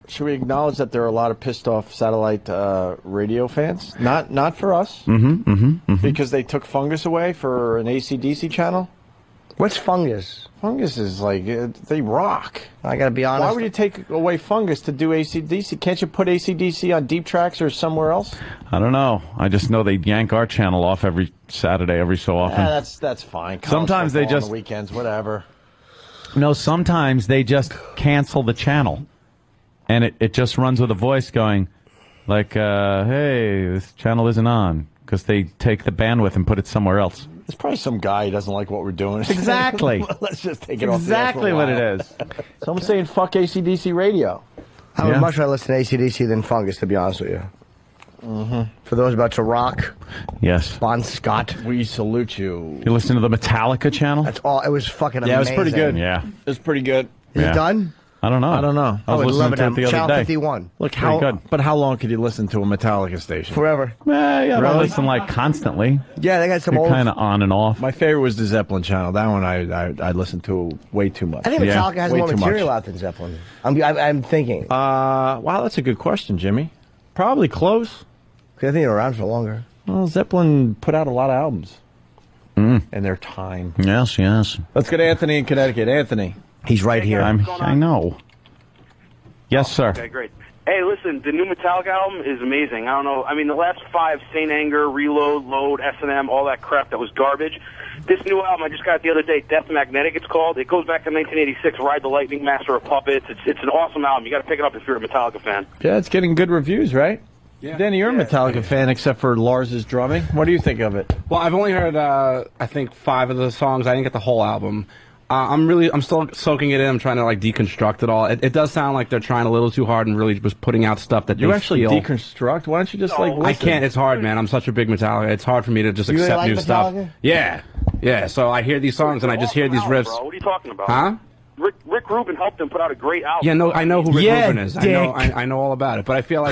Should we acknowledge that there are a lot of pissed off satellite radio fans? Not for us. Because they took Fungus away for an AC/DC channel. What's Fungus? Fungus is like, they rock. I gotta be honest. Why would you take away Fungus to do AC/DC? Can't you put AC/DC on Deep Tracks or somewhere else? I don't know. I just know they yank our channel off every Saturday, every so often. Yeah, that's fine. Sometimes they just on the weekends, whatever. No, sometimes they just cancel the channel, and it just runs with a voice going, like, "Hey, this channel isn't on," because they take the bandwidth and put it somewhere else. There's probably some guy who doesn't like what we're doing. Exactly. Let's just take it off. Exactly what it is. Someone's saying fuck AC/DC radio. I would much rather listen to AC/DC than Fungus, to be honest with you. For those about to rock, Yes. Bon Scott. We salute you. You listen to the Metallica channel? That's all. It was fucking amazing. Yeah, it was pretty good. Yeah. It was pretty good. Is Yeah. it done? I don't know. I don't know. I was listening to it the other Channel day. 51. Look, Pretty good. But how long could you listen to a Metallica station? Forever. Yeah, I don't Really? listen like constantly. Yeah, they got some You're old... kind of on and off. My favorite was the Zeppelin channel. That one I listened to way too much. I think Yeah. Metallica has Way more too material much. out than Zeppelin. I'm thinking. Wow, that's a good question, Jimmy. Probably close. 'Cause I think they're around for longer. Well, Zeppelin put out a lot of albums in their time. Yes, yes. Let's go to Anthony in Connecticut. Anthony. He's right here. I know. Yes, sir. Okay, great. Hey, listen, the new Metallica album is amazing. I don't know. I mean, the last 5, Saint Anger, Reload, Load, S&M, all that crap that was garbage. This new album I just got the other day, Death Magnetic, it's called. It goes back to 1986, Ride the Lightning, Master of Puppets. It's an awesome album. You got to pick it up if you're a Metallica fan. Yeah, it's getting good reviews, right? Yeah. Danny, you're a Metallica fan except for Lars's drumming. What do you think of it? Well, I've only heard, I think, 5 of the songs. I didn't get the whole album. I'm still soaking it in. I'm trying to, like, deconstruct it all. It does sound like they're trying a little too hard and really just putting out stuff that You they actually feel... deconstruct? Why don't you just, like, listen? I can't. It's hard, man. I'm such a big Metallica. It's hard for me to just You really accept like new stuff. Metallica? Yeah. Yeah, so I hear these songs and I just hear these riffs. Bro. What are you talking about? Huh? Rick Rubin helped them put out a great album. Yeah, no, I know who Rick Yeah, Rubin is. dick. I know all about it. But I feel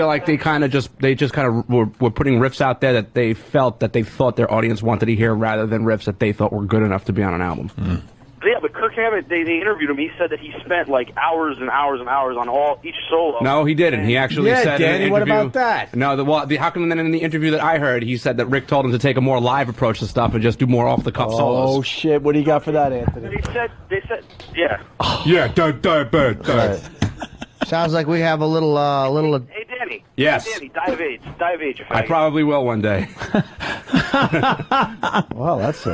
like they kind of just were putting riffs out there that they felt that they thought their audience wanted to hear rather than riffs that they thought were good enough to be on an album. Yeah, but Kirk Hammett, they interviewed him. He said that he spent like hours and hours and hours on each solo. No, he didn't. He actually Yeah, said in Danny, an what interview. about that? No, how come then in the interview that I heard, he said that Rick told him to take a more live approach to stuff and just do more off the cuff Oh, solos. shit. What do you got for that, Anthony? They said, yeah. Yeah, Sounds like we have a little, Hey, Danny. Yes. Hey, Danny, die of AIDS. Die of AIDS, you I faggot. probably will one day. Well, that's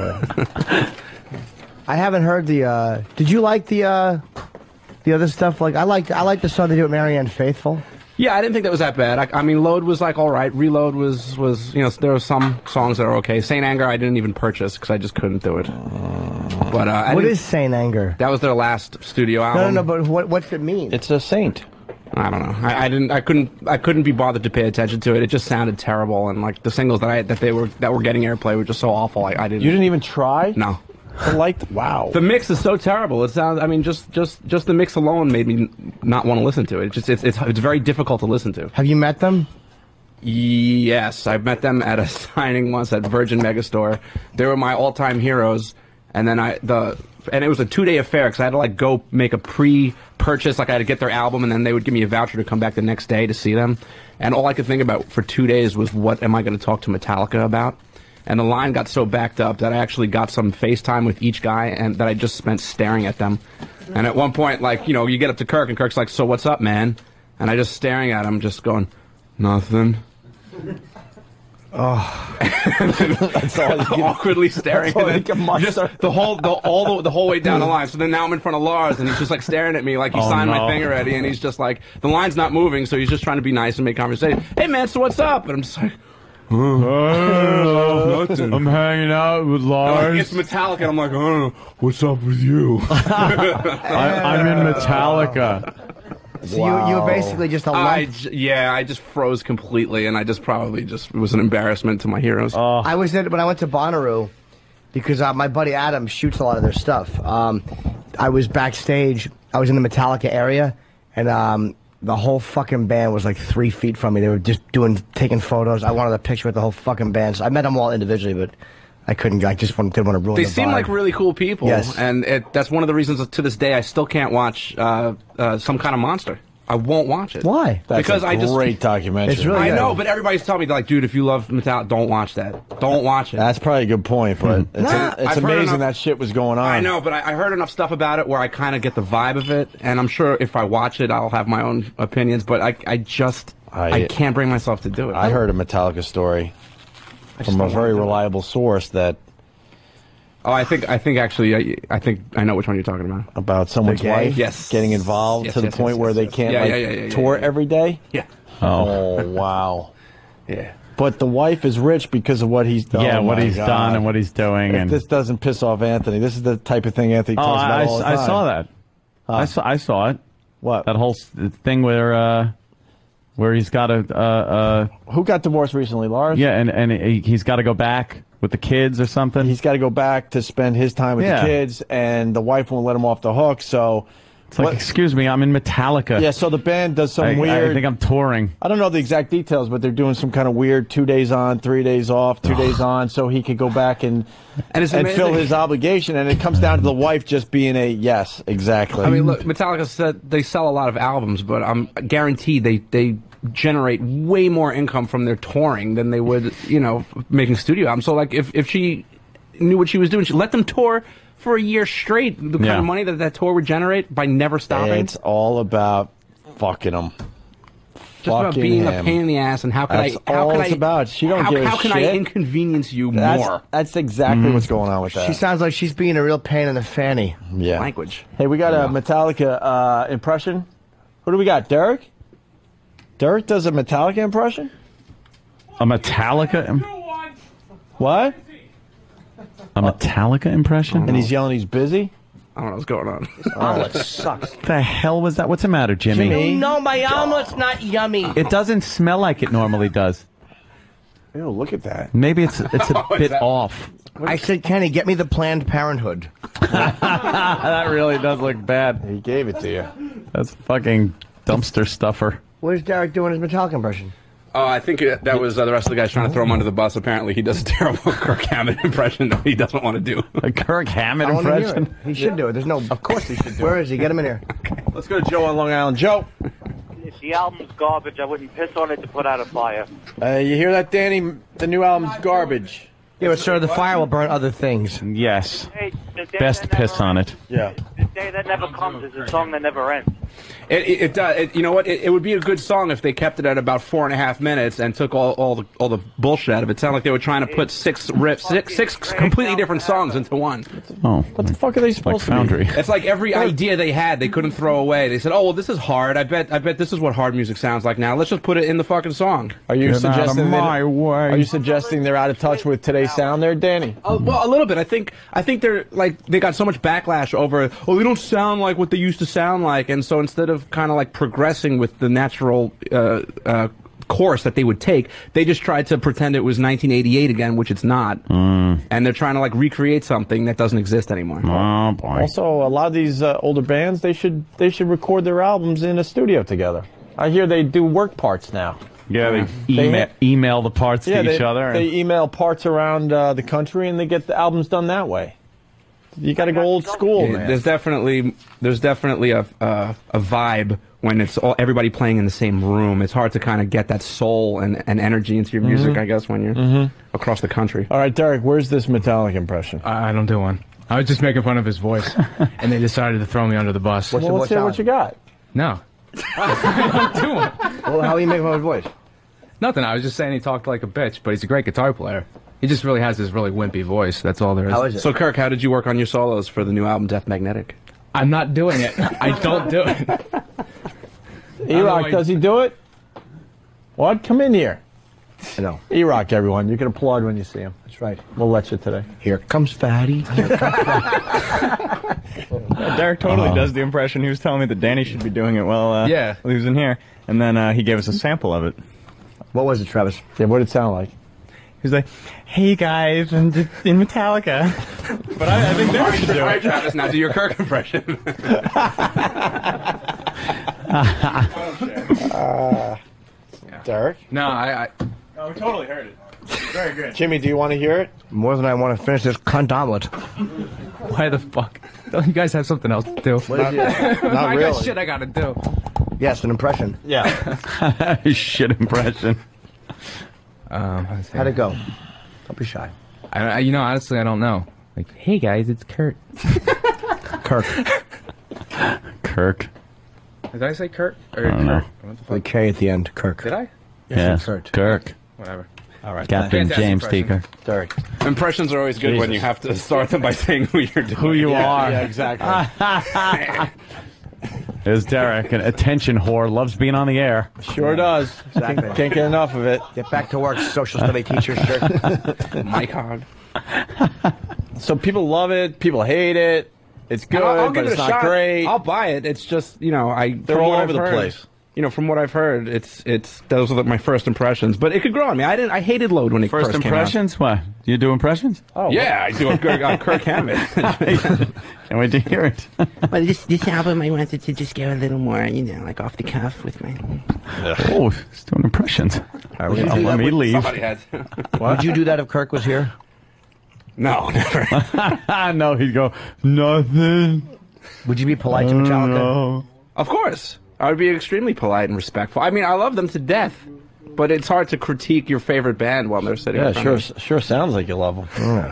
I haven't heard the, did you like the other stuff? Like, I like the song they did with Marianne Faithfull. Yeah, I didn't think that was that bad. I mean, Load was like all right. Reload was there were some songs that are okay. Saint Anger I didn't even purchase because I just couldn't do it. But What is Saint Anger? that was their last studio album. No, but what's it mean? It's a saint. I don't know. I couldn't be bothered to pay attention to it. It just sounded terrible, and like the singles that were getting airplay were just so awful. I didn't. You didn't even try? No. Wow. The mix is so terrible. It sounds. I mean, just the mix alone made me not want to listen to it. It's very difficult to listen to. Have you met them? Yes, I met them at a signing once at Virgin Megastore. They were my all-time heroes, and then and it was a 2-day affair because I had to like go make a pre-purchase, like I had to get their album, and then they would give me a voucher to come back the next day to see them. And all I could think about for 2 days was what am I going to talk to Metallica about? And the line got so backed up that I actually got some FaceTime with each guy, and that I just spent staring at them. And at one point, like, you know, you get up to Kirk, and Kirk's like, "So what's up, man?" And I just staring at him, just going, "Nothing." Oh, that's all you can, awkwardly staring at you can muster. just the whole way down the line. So then now I'm in front of Lars, and he's just like staring at me like he signed my thing already, and he's just like the line's not moving, so he's just trying to be nice and make conversation. "Hey man, so what's up?" And I'm just like, nothing. I'm hanging out with Lars. it's Metallica, and I'm like, "Oh, what's up with you?" I'm in Metallica. So you were basically just a lump. I just froze completely, and I just probably just it was an embarrassment to my heroes. I was there when I went to Bonnaroo because my buddy Adam shoots a lot of their stuff. I was backstage. I was in the Metallica area, and the whole fucking band was like 3 feet from me. They were just taking photos. I wanted a picture with the whole fucking band. So I met them all individually, but I couldn't. I just didn't want to ruin They the seem vibe. like really cool people, Yes. and that's one of the reasons to this day I still can't watch Some Kind of Monster. I won't watch it. Why? That's because a great documentary. It's really I good. know, but everybody's telling me like, dude, if you love Metallica, don't watch that. Don't watch it. That's probably a good point, but it's I've heard amazing enough- that shit was going on. I know, but I heard enough stuff about it where I kind of get the vibe of it, and I'm sure if I watch it, I'll have my own opinions. But I can't bring myself to do it. I heard a Metallica story from a very reliable source that Oh, I think actually, I think I know which one you're talking about someone's wife getting involved to the point where they can't tour every day. Yeah. Oh wow. Yeah. But the wife is rich because of what he's done. Yeah, what he's done and what he's doing. If And this doesn't piss off Anthony, this is the type of thing Anthony talks about all the time. I saw that. I saw it. What? That whole thing where he's got a Who got divorced recently, Lars? yeah, and he's got to go back with the kids or something. He's got to go back to spend his time with the kids, and the wife won't let him off the hook. So it's like, excuse me, I'm in Metallica. Yeah, so the band does some weird. I think I'm touring. I don't know the exact details, but they're doing some kind of weird 2 days on, 3 days off, 2 days on, so he could go back and fill his obligation. And it comes down to the wife just being a yes, exactly. I mean, look, Metallica said they sell a lot of albums, but I'm guaranteed they generate way more income from their touring than they would, making studio albums. So, like, if she knew what she was doing, she let them tour for a year straight. The kind of money that tour would generate by never stopping. It's all about fucking them. Just about being a pain in the ass, and how can That's all it's about. She don't give a how can I shit. inconvenience you more? That's exactly what's going on with that. She sounds like she's being a real pain in the fanny. Yeah. Language. Hey, we got a Metallica impression. Who do we got? Derek? Derek does a Metallica impression? A Metallica? What? A Metallica impression? And he's yelling he's busy? I don't know what's going on. Omelet sucks. The hell was that? What's the matter, Jimmy? No, my omelet's not yummy. It doesn't smell like it normally does. Ew, look at that. Maybe it's a bit off. I said, Kenny, get me the Planned Parenthood. That really does look bad. He gave it to you. That's fucking dumpster stuffer. What is Derek doing his Metallica impression? Oh, I think that was the rest of the guys trying to throw him under the bus. Apparently, he does a terrible Kirk Hammett impression that he doesn't want to do. A Kirk Hammett I want to hear impression? it. He should do it. There's no. Of course he should do Where is he? Get him in here. Let's go to Joe on Long Island. Joe, If the album's garbage, I wouldn't piss on it to put out a fire. you hear that, Danny? The new album's garbage. Yeah, but sir, the fire will burn other things. Yes. Hey, the day Best that piss never on ends. it. Yeah. The day that never comes is a song that never ends. It does. You know what? It would be a good song if they kept it at about 4.5 minutes and took all the bullshit out of it. It sounded like they were trying to put six completely different songs into one. Oh. What the fuck are they supposed Like to Foundry. be? It's like every idea they had, they couldn't throw away. They said, "Oh, well, this is hard. I bet this is what hard music sounds like now. Let's just put it in the fucking song." Are you suggesting my way. Are you suggesting they're out of touch with today's sound there, Danny? Well, a little bit. I think they're like they got so much backlash over. Oh, they don't sound like what they used to sound like, and so instead of kind of like progressing with the natural course that they would take, they just tried to pretend it was 1988 again, which it's not. And they're trying to like recreate something that doesn't exist anymore. Oh, boy. Also, a lot of these older bands, they should record their albums in a studio together. I hear they do work parts now. Yeah, they email the parts to each other. They email parts around the country, and they get the albums done that way. You got to go old school, man. There's definitely a vibe when it's everybody playing in the same room. It's hard to kind of get that soul and energy into your music, I guess, when you're across the country. All right, Derek, where's this Metallica impression? I don't do one. I was just making fun of his voice, and they decided to throw me under the bus. Well, let's hear what you got. No. I don't do one. Well, how are you making my voice? Nothing. I was just saying he talked like a bitch, but he's a great guitar player. He just really has this really wimpy voice. That's all there is. How is it? So, Kirk, how did you work on your solos for the new album, Death Magnetic? I'm not doing it. I don't do it. E-Rock, does he do it? What? Come in here. I know. E-Rock, everyone. You can applaud when you see him. That's right. We'll let you today. Here comes Fatty. Derek totally does the impression. He was telling me that Danny should be doing it while he was in here. And then he gave us a sample of it. What was it, Travis? Yeah, what did it sound like? He was like, "Hey guys, I'm just in Metallica." But I think Derek should do All right, it. Travis, now do your Kirk impression. Derek? No, I Oh, we totally heard it. Very good. Jimmy, do you want to hear it? More than I want to finish this cunt omelet. why the fuck? Don't you guys have something else to do? Not I really. got shit I gotta do. Yes, an impression. Yeah. Shit impression. How'd it go? Don't be shy. You know, honestly, I don't know. Like, hey guys, it's Kurt. Kirk. Kirk. Did I say Kurt? Or I don't know. With K at the end. Kirk. Did I? Yes, Kurt. Kirk. Whatever. All right. Captain Fantastic James impression. Teaker. Sorry. Impressions are always good when you have to start them by saying who you're doing. Who you are. Yeah, exactly. There's Derek, an attention whore, loves being on the air. Sure does. Exactly. Can't get enough of it. Get back to work, social study teacher shirt. My God. So people love it. People hate it. It's good, I'll but give it it's a not shot. great. I'll buy it. It's just, you know, They're all over the place. You know, from what I've heard, those are my first impressions. But it could grow on me. I hated Load when it first came out. First impressions? What? You do impressions? Oh, yeah, I do a good Kirk Hammett. Can't wait to hear it. Well, this album, I wanted to just go a little more, you know, like off the cuff with my... Oh, he's doing impressions. Let me leave. Somebody had. Would you do that if Kirk was here? No, never. No, he'd go, nothing. Would you be polite to Metallica? No. Of course. I would be extremely polite and respectful. I mean, I love them to death, but it's hard to critique your favorite band while they're sitting in front of you. Sure sounds like you love them.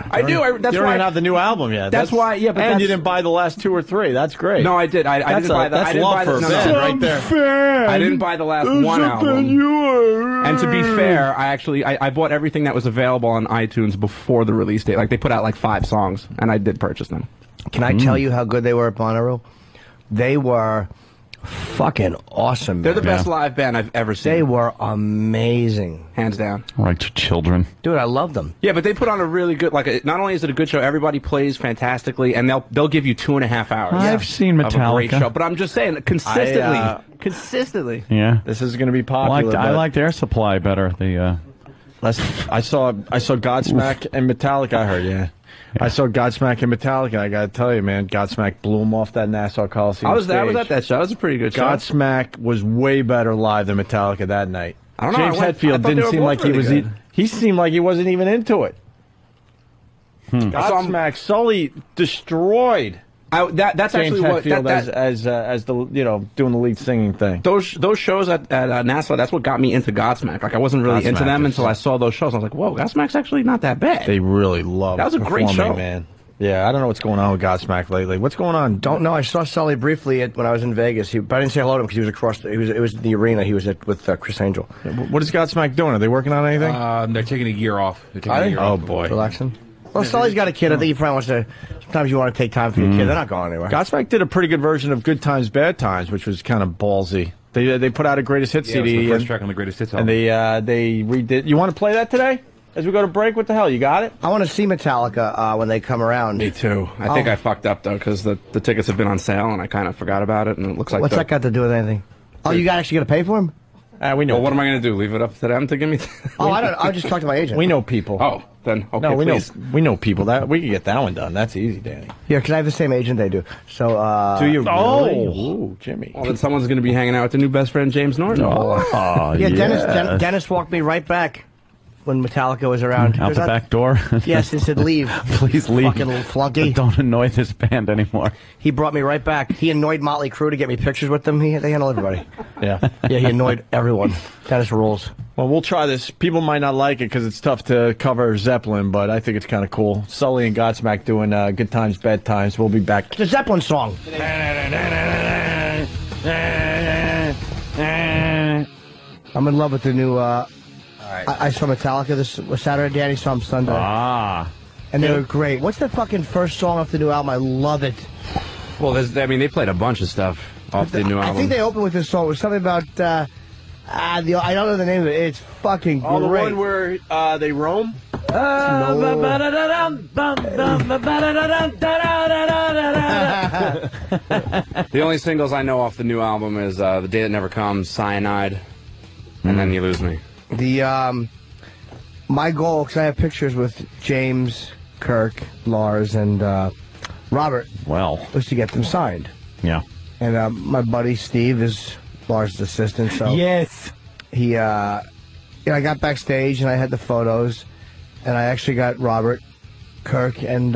I do. That's you don't why even have the new album yet. That's why, yeah, but and you didn't buy the last 2 or 3. That's great. No, I did. I didn't buy that. That's love for a band right there. I didn't buy the last one album. And to be fair, I bought everything that was available on iTunes before the release date. Like, they put out like 5 songs, and I did purchase them. Can I tell you how good they were at Bonnaroo? They were fucking awesome. They're the best live band I've ever seen. They were amazing. Hands down. Like children. Dude, I love them. Yeah, but they put on a really good, not only is it a good show, everybody plays fantastically, and they'll give you 2.5 hours. I've seen of a great Metallica. show, but I'm just saying, consistently. Yeah. This is going to be popular. I liked Air Supply better. I saw Godsmack and Metallica. I heard, yeah. I saw Godsmack and Metallica. I got to tell you, man, Godsmack blew them off that Nassau Coliseum. I was stage. at that show. It was a pretty good show. Godsmack was way better live than Metallica that night. I don't know. James Hetfield didn't seem like he was. He seemed like he wasn't even into it. Godsmack, Sully destroyed. That's James actually what as the doing the lead singing thing. Those shows at Nassau, that's what got me into Godsmack. Like, I wasn't really into them until I saw those shows. I was like, whoa, Godsmack's actually not that bad. They really love. That was a great show, man. Yeah, I don't know what's going on with Godsmack lately. What's going on? Don't know. I saw Sully briefly when I was in Vegas. But I didn't say hello to him because he was across. It was the arena. He was with Chris Angel. What is Godsmack doing? Are they working on anything? They're taking a year off. Oh boy, relaxing. Well, Sully's got a kid. I think he probably wants to. Sometimes you want to take time for your kid. They're not going anywhere. Godsmack did a pretty good version of Good Times, Bad Times, which was kind of ballsy. They put out a greatest hits CD. It was the first track on the greatest hits album. And they redid. You want to play that today? As we go to break, what the hell? You got it? I want to see Metallica when they come around. Me too. I think I fucked up, though, because the tickets have been on sale, and I kind of forgot about it, and it looks like... What's that got to do with anything? Oh, you actually got to pay for them? We know. Well, what am I going to do? Leave it up to them to give me... I don't know. I'll just talk to my agent. We know people. Oh, then, okay, no, please. We know people. We can get that one done. That's easy, Danny. Yeah, because I have the same agent they do. So, do you really? Oh, Jimmy. Well, then someone's going to be hanging out with the new best friend, James Norton. Oh, yeah, Dennis walked me right back when Metallica was around. Out the back door? Yes, and said, leave. Please leave. Fucking little flunky. Don't annoy this band anymore. He brought me right back. He annoyed Motley Crue to get me pictures with them. They handle everybody. Yeah. Yeah, he annoyed everyone. Dennis rules. Well, we'll try this. People might not like it because it's tough to cover Zeppelin, but I think it's kind of cool. Sully and Godsmack doing Good Times, Bad Times. We'll be back. It's a Zeppelin song. I'm in love with the new... I saw Metallica this was Saturday. Danny saw them Sunday. And they were great. What's the fucking first song off the new album? I love it. Well, they played a bunch of stuff off the new album. I think they opened with this song. It was something about... I don't know the name of it. It's fucking great. Oh, the one where they roam? The only singles I know off the new album is The Day That Never Comes, Cyanide, and Then You Lose Me. My goal, because I have pictures with James, Kirk, Lars, and Robert, was to get them signed. Yeah. And my buddy Steve is Lars' assistant, so yes, he, I got backstage and I had the photos, and I actually got Robert, Kirk, and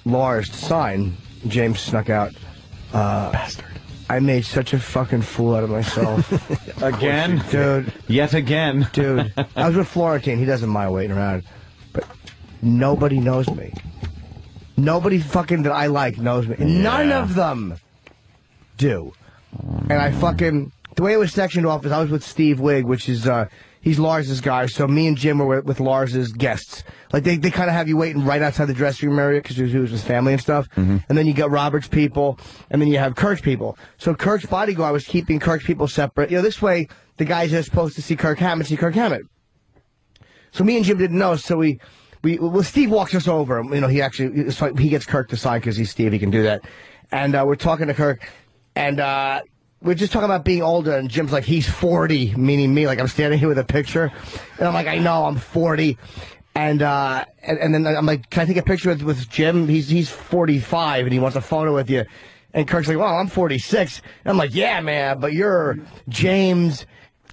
Lars to sign. James snuck out. Bastard. I made such a fucking fool out of myself. Again? Dude. Yet again. Dude. I was with Florentine. He doesn't mind waiting around. But nobody knows me. Nobody fucking that I like knows me. And none of them do. And I fucking... The way it was sectioned off is I was with Steve Wigg, which is... He's Lars's guy, so me and Jim were with Lars's guests. Like, they kind of have you waiting right outside the dressing room area because he was with his family and stuff. And then you got Robert's people, and then you have Kirk's people. So Kirk's bodyguard was keeping Kirk's people separate. You know, this way, the guys that are supposed to see Kirk Hammett see Kirk Hammett. So me and Jim didn't know, so well, Steve walks us over. You know, he gets Kirk to sign because he's Steve, he can do that. And we're talking to Kirk, and we're just talking about being older, and Jim's like, he's 40, meaning me. Like, I'm standing here with a picture, and I'm like, I know, I'm 40. And then I'm like, can I take a picture with Jim? He's 45, and he wants a photo with you. And Kirk's like, well, I'm 46. And I'm like, yeah, man, but you're James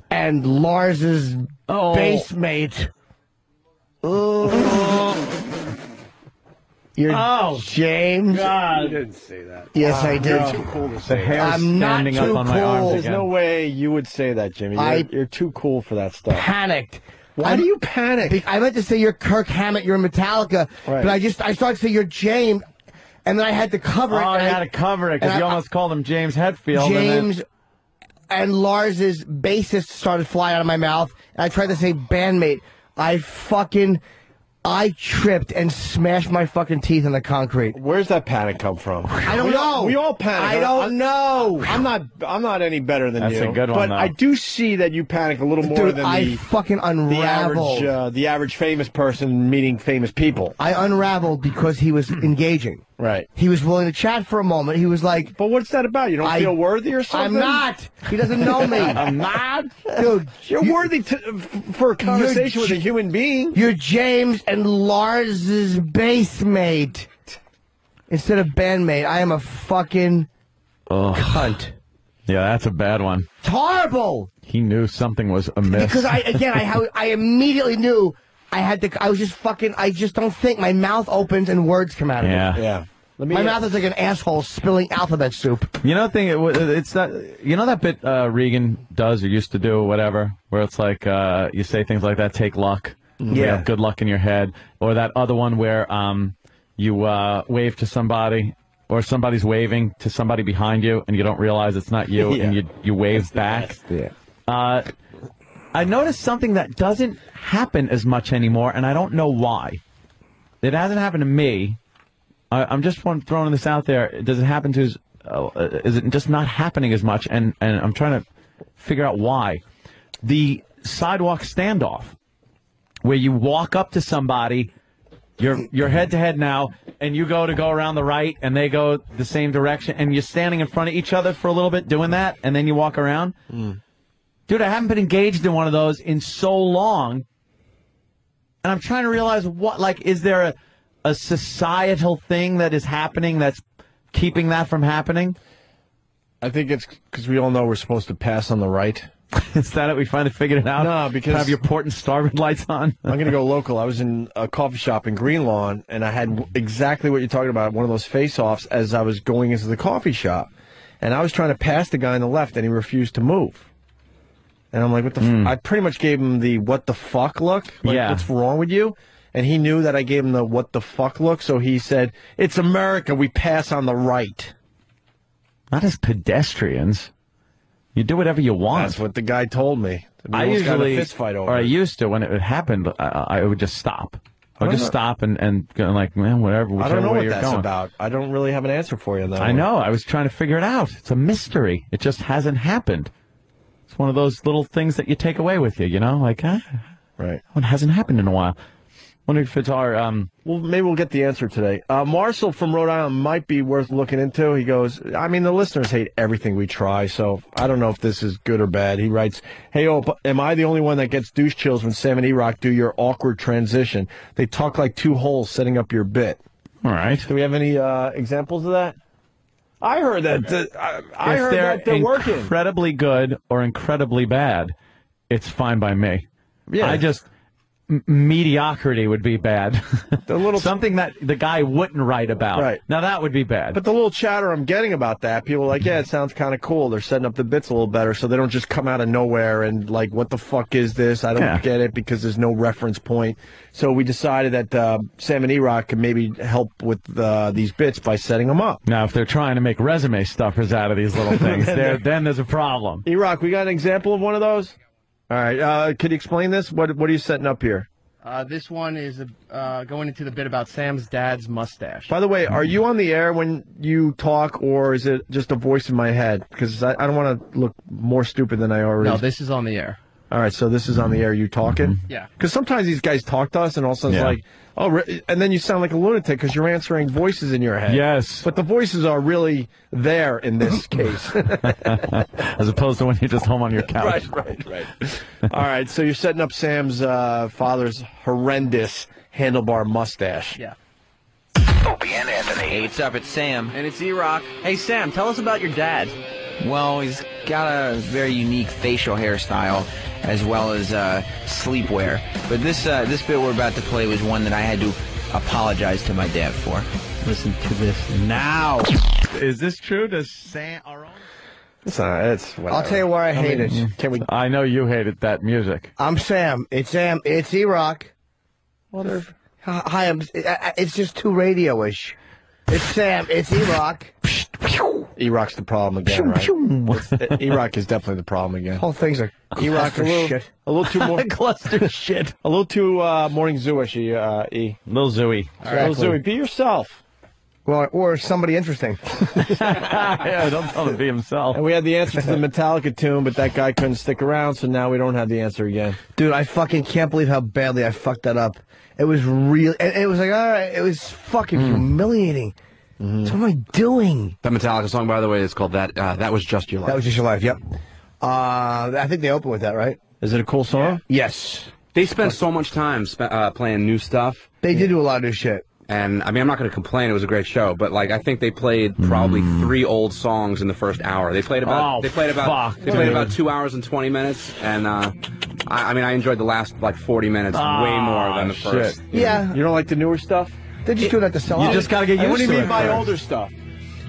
and Lars's base mate. You're James. God. You didn't say that. Yes, I did. You're too cool to say that. I'm not standing up on my arms There's no way you would say that, Jimmy. You're too cool for that stuff. Panicked. Why do you panic? I meant to say you're Kirk Hammett, you're Metallica, but I started to say you're James, and then I had to cover it. Oh, you had to cover it because you almost called him James Hetfield. James and Lars's bassist started flying out of my mouth, and I tried to say bandmate. I tripped and smashed my fucking teeth in the concrete. Where's that panic come from? I don't know. We all panic. I don't know. I'm not any better than you. That's a good one, but though. I do see that you panic a little more than I fucking unraveled. The average famous person meeting famous people. I unraveled because he was engaging. Right. He was willing to chat for a moment. He was like... But what's that about? You don't feel worthy or something? I'm not. He doesn't know me. I'm not? Dude. You're worthy for a conversation with a human being. You're James and Lars's base mate. Instead of bandmate, I am a fucking cunt. Yeah, that's a bad one. It's horrible. He knew something was amiss. Because I immediately knew... I just don't think. My mouth opens and words come out of it. Yeah. My mouth is like an asshole spilling alphabet soup. You know the thing, it's that, you know that bit Regan does or used to do or whatever, where it's like, you say things like that, take luck. Yeah. You have good luck in your head. Or that other one where you wave to somebody, or somebody's waving to somebody behind you, and you don't realize it's not you, and you wave back. Yeah. I noticed something that doesn't happen as much anymore, and I don't know why. It hasn't happened to me. I'm just throwing this out there. Does it happen to? Is it just not happening as much? And I'm trying to figure out why. The sidewalk standoff, where you walk up to somebody, you're head to head now, and you go around the right, and they go the same direction, and you're standing in front of each other for a little bit doing that, and then you walk around. Dude, I haven't been engaged in one of those in so long, and I'm trying to realize is there a societal thing that is happening that's keeping that from happening? I think it's because we all know we're supposed to pass on the right. Is that it? We finally figured it out? No, because... Have your port and starboard lights on? I'm going to go local. I was in a coffee shop in Greenlawn, and I had exactly what you're talking about, one of those face-offs as I was going into the coffee shop. And I was trying to pass the guy on the left, and he refused to move. And I'm like, what the I pretty much gave him the what the fuck look. Like, what's wrong with you? And he knew that I gave him the what the fuck look, so he said, it's America, we pass on the right. Not as pedestrians. You do whatever you want. That's what the guy told me. I usually, got a fist fight over or I used to, when it happened, I would just stop. I would just stop and go like, man, whatever. I don't know way what you're that's going. about. I don't really have an answer for you on that. I know. I was trying to figure it out. It's a mystery. It just hasn't happened. It's one of those little things that you take away with you, you know? Like, right. It hasn't happened in a while. Wonder if it's our... Well, maybe we'll get the answer today. Marshall from Rhode Island might be worth looking into. He goes, I mean, the listeners hate everything we try, so I don't know if this is good or bad. He writes, hey, am I the only one that gets douche chills when Sam and E-Rock do your awkward transition? They talk like two holes setting up your bit. All right. Do we have any examples of that? I heard that. I heard that they're working. Incredibly good or incredibly bad, it's fine by me. Yeah. mediocrity would be bad. The little something that the guy wouldn't write about. Right. Now that would be bad. But the little chatter I'm getting about that, people are like, yeah, it sounds kind of cool. They're setting up the bits a little better, so they don't just come out of nowhere and like, what the fuck is this? I don't get it because there's no reference point. So we decided that Sam and E-Rock could maybe help with these bits by setting them up. Now, if they're trying to make resume stuffers out of these little things, then there's a problem. E-Rock, we got an example of one of those? All right, could you explain this? What are you setting up here? This one is going into the bit about Sam's dad's mustache. By the way, are you on the air when you talk, or is it just a voice in my head? Because I don't want to look more stupid than I already... No, this is on the air. All right, so this is on the air. You talking? Yeah. Because sometimes these guys talk to us, and all of a sudden it's like, oh, and then you sound like a lunatic because you're answering voices in your head. Yes. But the voices are really there in this case. As opposed to when you're just home on your couch. Right. All right, so you're setting up Sam's father's horrendous handlebar mustache. Yeah. Opie and Anthony. Hey, what's up? It's Sam. And it's E-Rock. Hey, Sam, tell us about your dad. Well, he's got a very unique facial hairstyle as well as sleepwear. But this bit we're about to play was one that I had to apologize to my dad for. Listen to this now. Is this true? Does Sam... It's whatever. I'll tell you where I hate it. Can we? I know you hated that music. I'm Sam. It's Sam. It's E-Rock. Whatever. Hi, it's just too radio-ish. It's Sam. It's E-Rock. E-Rock's the problem again, right? E-Rock is definitely the problem again. Whole thing's a E-Rock shit. A little too more cluster shit. A little too morning zoo-ish, E. Little Zooey. Little Zooey. Be yourself. Well, or somebody interesting. Yeah, don't tell him to be himself. And we had the answer to the Metallica tune, but that guy couldn't stick around, so now we don't have the answer again. Dude, I fucking can't believe how badly I fucked that up. It was real. It was like, all right, it was fucking humiliating. What am I doing? The Metallica song, by the way, is called That Was Just Your Life. That Was Just Your Life, yep. I think they open with that, right? Is it a cool song? Yes. They spent so much time playing new stuff. They did do a lot of new shit. And, I mean, I'm not going to complain. It was a great show. But, like, I think they played probably 3 old songs in the first hour. They played about 2 hours and 20 minutes. And, I mean, I enjoyed the last, like, 40 minutes way more than the first. Yeah. You don't like the newer stuff? They just do that to sell out. You just got to get used to it. What do you mean by older stuff?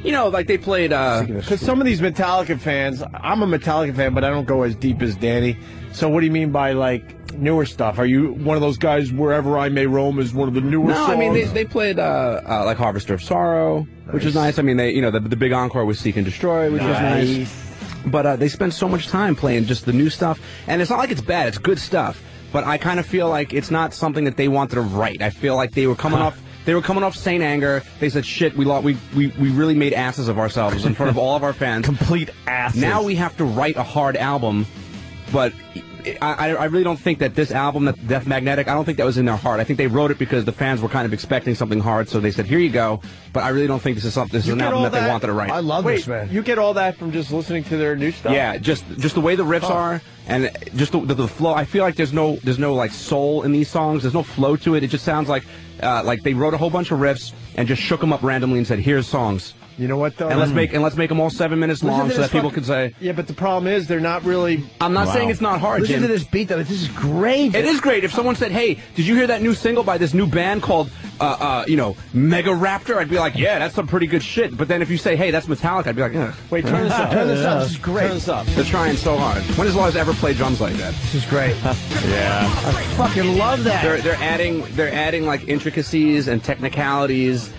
You know, like they played... Because some of these Metallica fans... I'm a Metallica fan, but I don't go as deep as Danny. So what do you mean by, like, newer stuff? Are you one of those guys, Wherever I May Roam is one of the newer songs? No, I mean, they played, like, Harvester of Sorrow, which is nice. I mean, the big encore was Seek and Destroy, which was nice. But they spent so much time playing just the new stuff. And it's not like it's bad. It's good stuff. But I kind of feel like it's not something that they wanted to write. I feel like they were coming off... They were coming off Saint Anger. They said, shit, we really made asses of ourselves in front of all of our fans. Complete asses. Now we have to write a hard album, but I really don't think that this album, that Death Magnetic, I don't think that was in their heart. I think they wrote it because the fans were kind of expecting something hard, so they said, here you go. But I really don't think this is an album that they wanted to write. I love this, man. You get all that from just listening to their new stuff? Yeah, just the way the riffs are, and just the flow. I feel like there's no like soul in these songs. There's no flow to it. It just sounds like they wrote a whole bunch of riffs and just shook them up randomly and said, here's songs. You know what, though? And let's make them all 7 minutes long so that people can say... Yeah, but the problem is they're not really... I'm not saying it's not hard, Listen Jim. to this beat, though. This is great. It is great. If someone said, hey, did you hear that new single by this new band called, Mega Raptor? I'd be like, yeah, that's some pretty good shit. But then if you say, hey, that's Metallica, I'd be like, ugh. Wait, turn this up. Turn this up. This is great. Turn this up. They're trying so hard. When has Lars ever played drums like that? This is great. Yeah. I fucking love that. They're adding like intricacies and technicalities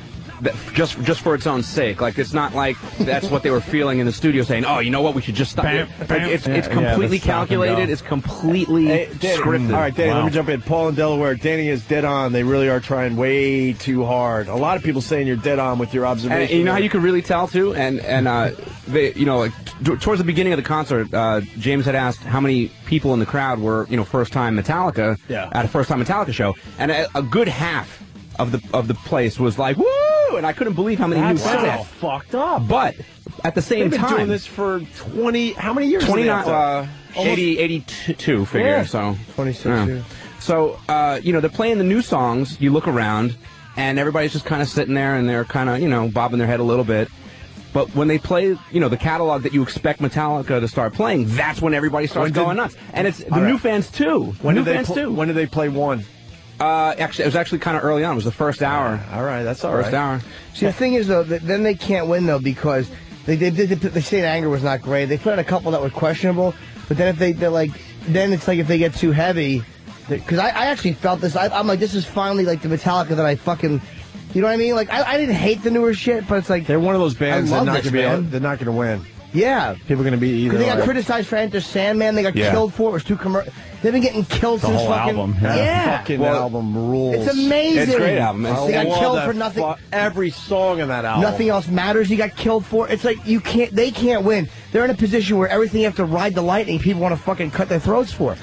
just for its own sake. Like, it's not like that's what they were feeling in the studio saying, oh, you know what, we should just stop. It's completely calculated. It's completely scripted. All right, Danny, let me jump in. Paul in Delaware. Danny is dead on. They really are trying way too hard. A lot of people saying you're dead on with your observation. And you know how you could really tell, too? And they, towards the beginning of the concert, James had asked how many people in the crowd were, first-time Metallica at a first-time Metallica show. And a good half of the place was like, woo! And I couldn't believe how many new fans That's fucked up. But at the same They've been time, doing this for 20. How many years? 29, 82 figure. Yeah. So 26. yeah. Yeah. So they're playing the new songs. You look around, and everybody's just kind of sitting there, and they're kind of bobbing their head a little bit. But when they play, you know, the catalog that you expect Metallica to start playing, that's when everybody starts going nuts. And it's the new fans too. When did they play one? Actually, it was actually kind of early on. It was the first hour. All right, that's all first hour. See, the thing is, though, then they can't win, though, because they Saint Anger was not great. They put out a couple that were questionable, but then then it's like if they get too heavy, because I actually felt this. I'm like, this is finally like the Metallica that I fucking, you know what I mean? Like, I didn't hate the newer shit, but it's like they're one of those bands that they're not going to win. Yeah. People are going to be either. They got criticized for Enter Sandman. They got killed for it. It was too commercial. They've been getting killed since whole fucking album. Yeah. Album rules. It's amazing. It's a great album. They got killed for nothing. Every song in that album. Nothing else matters. He got killed for. It's like you can't. They can't win. They're in a position where everything you have to ride the lightning. People want to fucking cut their throats for.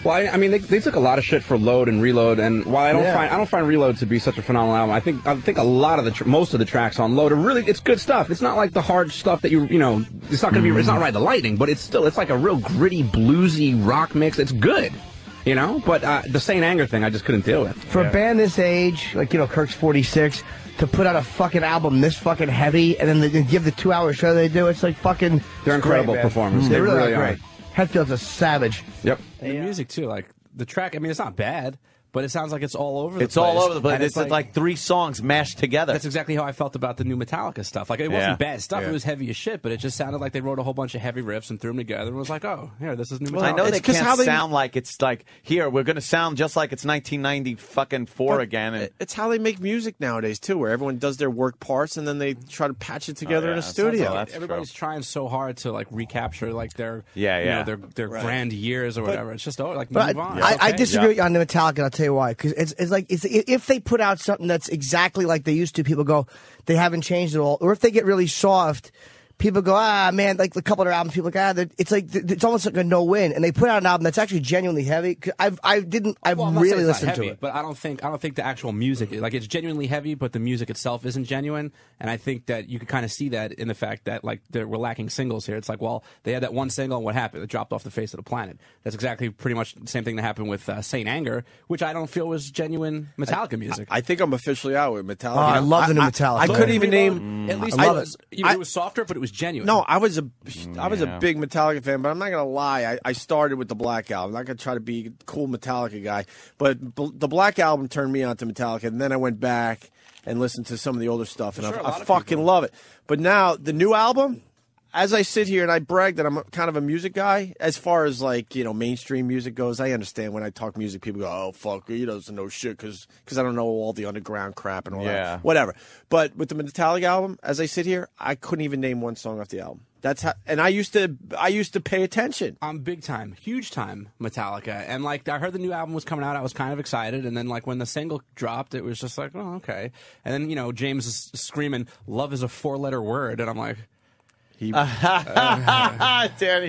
Well, I mean, they took a lot of shit for Load and Reload, and while I don't find Reload to be such a phenomenal album, I think a lot of most of the tracks on Load are really it's good stuff. It's not like the hard stuff that you know. It's not gonna be. It's not Ride the Lightning, but it's like a real gritty bluesy rock mix. It's good. You know, but the Saint Anger thing, I just couldn't deal with. For a band this age, like, you know, Kirk's 46, to put out a fucking album this fucking heavy, and then they give the 2-hour show they do, it's like fucking... They're incredible performers. They really are great. Hetfield's a savage. Yep. And the music, too, like, the track, I mean, it's not bad, but it sounds like it's all over the place. It's all over the place. And It's like 3 songs mashed together. That's exactly how I felt about the new Metallica stuff. Like, it wasn't bad stuff. It was heavy as shit, but it just sounded like they wrote a whole bunch of heavy riffs and threw them together and was like, oh, here, this is new Metallica. Well, I know they can't sound like it's like, here, we're going to sound just like it's 1994 again. And it's how they make music nowadays, too, where everyone does their work parts and then they try to patch it together in a studio. Like everybody's trying so hard to, like, recapture, like, their you know, their grand years or whatever. It's just, like, move on. I disagree with you on the Metallica, and I'll tell you why. Because it's like if they put out something that's exactly like they used to, people go, they haven't changed at all. Or if they get really soft, people go, man, like a couple of their albums, people go, it's like it's almost like a no-win. And they put out an album that's actually genuinely heavy. I've really listened to it, but I don't think the actual music, like, it's genuinely heavy, but the music itself isn't genuine. And I think that you can kind of see that in the fact that, like, we're lacking singles here. It's like, well, they had that one single, and what happened? It dropped off the face of the planet. That's exactly pretty much the same thing that happened with Saint Anger, which I don't feel was genuine Metallica music. I think I'm officially out with Metallica. I love the new Metallica. I couldn't even name. At least it was softer, but it was genuine. No, I was a big Metallica fan, but I'm not gonna lie. I started with the Black Album. I'm not gonna try to be a cool Metallica guy, but the Black Album turned me on to Metallica, and then I went back and listened to some of the older stuff, and I fucking love it. But now the new album, as I sit here and I brag that I'm kind of a music guy, as far as, like, you know, mainstream music goes, I understand when I talk music, people go, oh, fuck, he doesn't know shit because I don't know all the underground crap and all that. Whatever. But with the Metallica album, as I sit here, I couldn't even name one song off the album. That's how, and I used to pay attention. I'm big time, huge time Metallica, and, like, I heard the new album was coming out. I was kind of excited, and then, like, when the single dropped, it was just like, oh, okay. And then, you know, James is screaming, "Love is a 4-letter word," and I'm like, Danny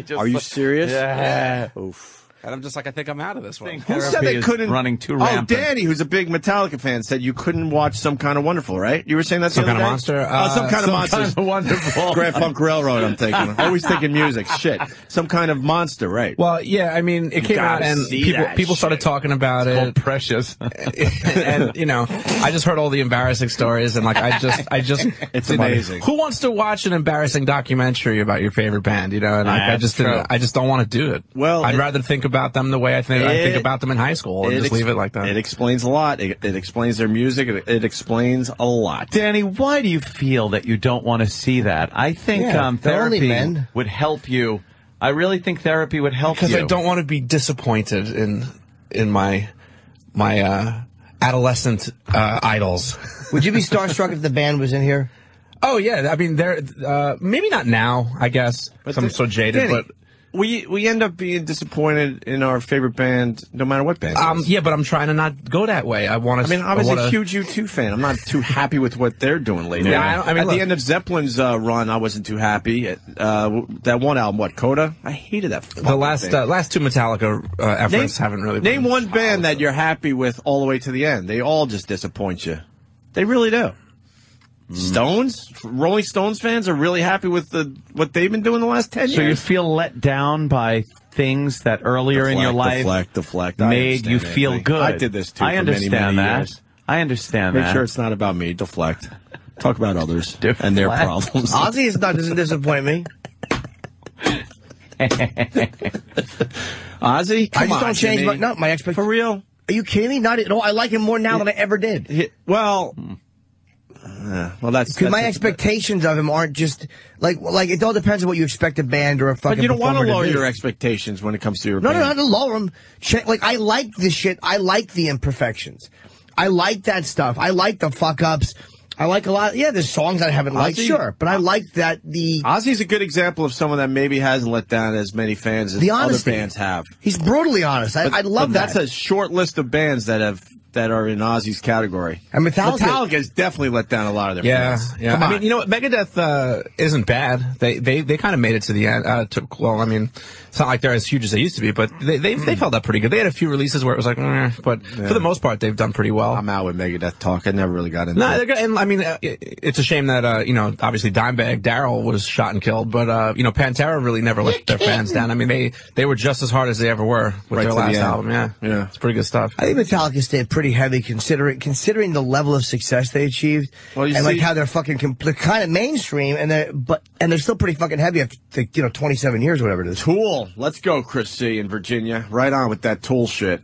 just. Are you serious? Yeah. Oof. And I'm just like, I think I'm out of this one. Who said they couldn't? Running too rampant. Oh, Danny, who's a big Metallica fan, said you couldn't watch Some Kind of Wonderful, right? You were saying that Some Kind of day? Monster? Some Kind of Monster. Kind of Wonderful. Grand Funk Railroad, I'm thinking. Always thinking music. Shit. Some Kind of Monster, right? Well, yeah, I mean, it came out and people started talking about it. Called Precious. And, you know, I just heard all the embarrassing stories, and, like, I just it's amazing. Who wants to watch an embarrassing documentary about your favorite band, you know? And, like, I just don't want to do it. Well, I'd rather think about them the way I think about them in high school, and just leave it like that. It explains a lot. It explains their music. It explains a lot. Danny, why do you feel that you don't want to see that? I think therapy would help you. I really think therapy would help you. Because I don't want to be disappointed in my adolescent idols. Would you be starstruck if the band was in here? Oh, yeah. I mean, they're maybe not now, I guess, because I'm so jaded, Danny, but... We end up being disappointed in our favorite band, no matter what band. Yeah, but I'm trying to not go that way. I want to. I mean, I was a huge U2 fan. I'm not too happy with what they're doing lately. Yeah, I mean, at the end of Zeppelin's run, I wasn't too happy. That one album, what, Coda? I hated that. The last two Metallica efforts haven't really. Name one band that you're happy with all the way to the end. They all just disappoint you. They really do. Stones? Rolling Stones fans are really happy with what they've been doing the last 10 years. So you feel let down by things that earlier in your life made you feel good. I did this too. I understand many that. years. I understand that. Make sure it's not about me. Deflect. Talk about others and their problems. Ozzy doesn't disappoint me. Ozzy? I just don't change my expectations. For real? Are you kidding me? Not at all. I like him more now than I ever did. Well, that's because my expectations of him aren't just like it all depends on what you expect a band or a fucking. But you don't want to lower do. your expectations when it comes to your No, band. not to lower them. Like I like this shit. I like the imperfections. I like that stuff. I like the fuck ups. I like a lot. Yeah, there's songs I haven't liked, sure, but I like that Ozzy's a good example of someone that maybe hasn't let down as many fans as other bands have. He's brutally honest. I love that. That's a short list of bands that are in Ozzy's category. And Metallica's definitely let down a lot of their fans. Yeah. I mean, you know what? Megadeth isn't bad. They kind of made it to the end. I mean, it's not like they're as huge as they used to be, but they held up pretty good. They had a few releases where it was like, but for the most part, they've done pretty well. I'm out with Megadeth talk. I never really got into it. They're good. And I mean, it's a shame that obviously Dimebag Darrell was shot and killed, but Pantera really never let their fans down. I mean, they were just as hard as they ever were with their last album. Yeah, it's pretty good stuff. I think Metallica stayed pretty heavy considering the level of success they achieved, like how they're they're kind of mainstream, and they're still pretty fucking heavy after 27 years, or whatever it is. Tool, let's go, Chris C. in Virginia. Right on with that Tool shit.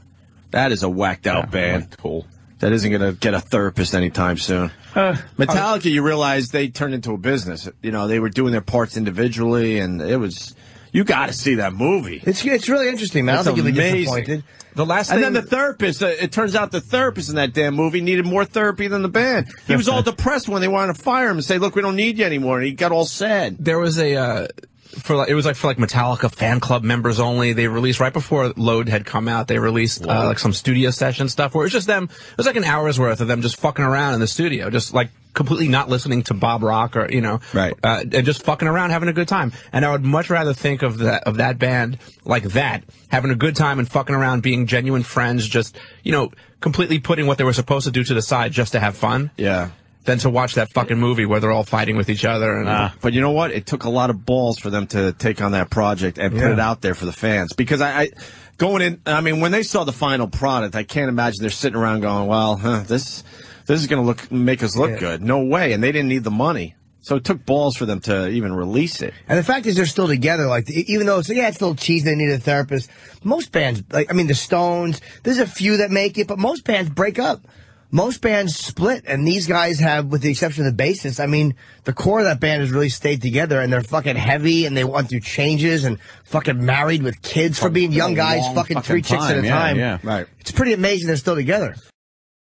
That is a whacked out band. Like Tool. That isn't going to get a therapist anytime soon. Metallica, you realize they turned into a business. They were doing their parts individually, and it was. You got to see that movie. It's really interesting, man. I don't think you'll be disappointed. And then the therapist, it turns out the therapist in that damn movie needed more therapy than the band. He was all depressed when they wanted to fire him and say, look, we don't need you anymore. And he got all sad. There was for Metallica fan club members only. They released right before Load had come out. They released some studio session stuff where it was just them. It was like an hour's worth of them just fucking around in the studio, just like completely not listening to Bob Rock or and just fucking around having a good time. And I would much rather think of that band like that, having a good time and fucking around, being genuine friends, just completely putting what they were supposed to do to the side just to have fun. Yeah. Than to watch that fucking movie where they're all fighting with each other. And, but you know what? It took a lot of balls for them to take on that project and put it out there for the fans. Because when they saw the final product, I can't imagine they're sitting around going, well, this is going to make us look good. No way. And they didn't need the money. So it took balls for them to even release it. And the fact is they're still together. Like, even though it's still cheesy, they need a therapist. Most bands, the Stones, there's a few that make it, but most bands break up. Most bands split, and these guys have, with the exception of the bassist, the core of that band has really stayed together, and they're fucking heavy, and they went through changes, and fucking married with kids for being young guys, fucking 3 chicks at a time. Yeah, right. It's pretty amazing they're still together.